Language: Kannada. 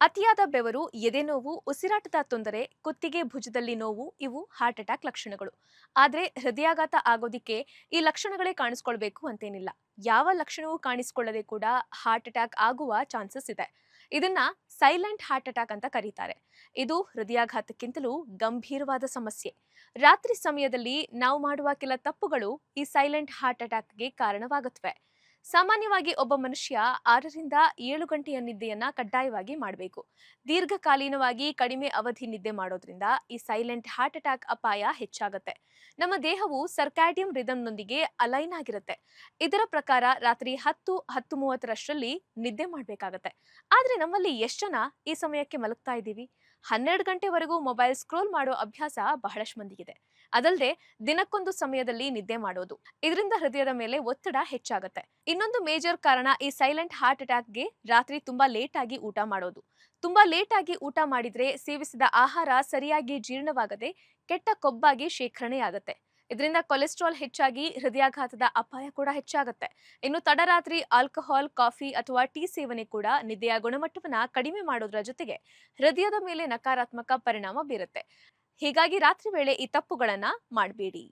ಅತಿಯಾದ ಬೆವರು, ಎದೆನೋವು, ಉಸಿರಾಟದ ತೊಂದರೆ, ಕುತ್ತಿಗೆ ಭುಜದಲ್ಲಿ ನೋವು ಇವು ಹಾರ್ಟ್ ಅಟ್ಯಾಕ್ ಲಕ್ಷಣಗಳು. ಆದ್ರೆ ಹೃದಯಾಘಾತ ಆಗೋದಿಕ್ಕೆ ಈ ಲಕ್ಷಣಗಳೇ ಕಾಣಿಸ್ಕೊಳ್ಬೇಕು ಅಂತೇನಿಲ್ಲ. ಯಾವ ಲಕ್ಷಣವೂ ಕಾಣಿಸ್ಕೊಳ್ಳದೆ ಕೂಡ ಹಾರ್ಟ್ ಅಟ್ಯಾಕ್ ಆಗುವ ಚಾನ್ಸಸ್ ಇದೆ. ಇದನ್ನ ಸೈಲೆಂಟ್ ಹಾರ್ಟ್ ಅಟ್ಯಾಕ್ ಅಂತ ಕರೀತಾರೆ. ಇದು ಹೃದಯಾಘಾತಕ್ಕಿಂತಲೂ ಗಂಭೀರವಾದ ಸಮಸ್ಯೆ. ರಾತ್ರಿ ಸಮಯದಲ್ಲಿ ನಾವು ಮಾಡುವ ಕೆಲ ತಪ್ಪುಗಳು ಈ ಸೈಲೆಂಟ್ ಹಾರ್ಟ್ ಅಟ್ಯಾಕ್ಗೆ ಕಾರಣವಾಗುತ್ತವೆ. ಸಾಮಾನ್ಯವಾಗಿ ಒಬ್ಬ ಮನುಷ್ಯ 6ರಿಂದ 7 ಗಂಟೆಯ ನಿದ್ದೆಯನ್ನ ಕಡ್ಡಾಯವಾಗಿ ಮಾಡಬೇಕು. ದೀರ್ಘಕಾಲೀನವಾಗಿ ಕಡಿಮೆ ಅವಧಿ ನಿದ್ದೆ ಮಾಡೋದ್ರಿಂದ ಈ ಸೈಲೆಂಟ್ ಹಾರ್ಟ್ ಅಟ್ಯಾಕ್ ಅಪಾಯ ಹೆಚ್ಚಾಗುತ್ತೆ. ನಮ್ಮ ದೇಹವು ಸರ್ಕ್ಯಾಡಿಯಂ ರಿದಮ್ನೊಂದಿಗೆ ಅಲೈನ್ ಆಗಿರುತ್ತೆ. ಇದರ ಪ್ರಕಾರ ರಾತ್ರಿ 10-10:30ರಷ್ಟರಲ್ಲಿ ನಿದ್ದೆ ಮಾಡಬೇಕಾಗತ್ತೆ. ಆದ್ರೆ ನಮ್ಮಲ್ಲಿ ಎಷ್ಟು ಜನ ಈ ಸಮಯಕ್ಕೆ ಮಲಗ್ತಾ ಇದ್ದೀವಿ? 12 ಗಂಟೆವರೆಗೂ ಮೊಬೈಲ್ ಸ್ಕ್ರೋಲ್ ಮಾಡೋ ಅಭ್ಯಾಸ ಬಹಳಷ್ಟು ಮಂದಿಗಿದೆ. ಅದಲ್ಲದೆ ದಿನಕ್ಕೊಂದು ಸಮಯದಲ್ಲಿ ನಿದ್ದೆ ಮಾಡೋದು, ಇದರಿಂದ ಹೃದಯದ ಮೇಲೆ ಒತ್ತಡ ಹೆಚ್ಚಾಗುತ್ತೆ. ಇನ್ನೊಂದು ಮೇಜರ್ ಕಾರಣ ಈ ಸೈಲೆಂಟ್ ಹಾರ್ಟ್ ಅಟ್ಯಾಕ್ಗೆ ರಾತ್ರಿ ತುಂಬಾ ಲೇಟ್ ಆಗಿ ಊಟ ಮಾಡೋದು. ತುಂಬಾ ಲೇಟ್ ಆಗಿ ಊಟ ಮಾಡಿದ್ರೆ ಸೇವಿಸಿದ ಆಹಾರ ಸರಿಯಾಗಿ ಜೀರ್ಣವಾಗದೆ ಕೆಟ್ಟ ಕೊಬ್ಬಾಗಿ ಶೇಖರಣೆಯಾಗುತ್ತೆ. ಇದರಿಂದ ಕೊಲೆಸ್ಟ್ರಾಲ್ ಹೆಚ್ಚಾಗಿ ಹೃದಯಾಘಾತದ ಅಪಾಯ ಕೂಡ ಹೆಚ್ಚಾಗುತ್ತೆ. ಇನ್ನು ತಡರಾತ್ರಿ ಆಲ್ಕೋಹಾಲ್, ಕಾಫಿ ಅಥವಾ ಟೀ ಸೇವನೆ ಕೂಡ ನಿದ್ದೆಯ ಗುಣಮಟ್ಟವನ್ನ ಕಡಿಮೆ ಮಾಡೋದ್ರ ಜೊತೆಗೆ ಹೃದಯದ ಮೇಲೆ ನಕಾರಾತ್ಮಕ ಪರಿಣಾಮ ಬೀರುತ್ತೆ. ಹೀಗಾಗಿ ರಾತ್ರಿ ವೇಳೆ ಈ ತಪ್ಪುಗಳನ್ನ ಮಾಡಬೇಡಿ.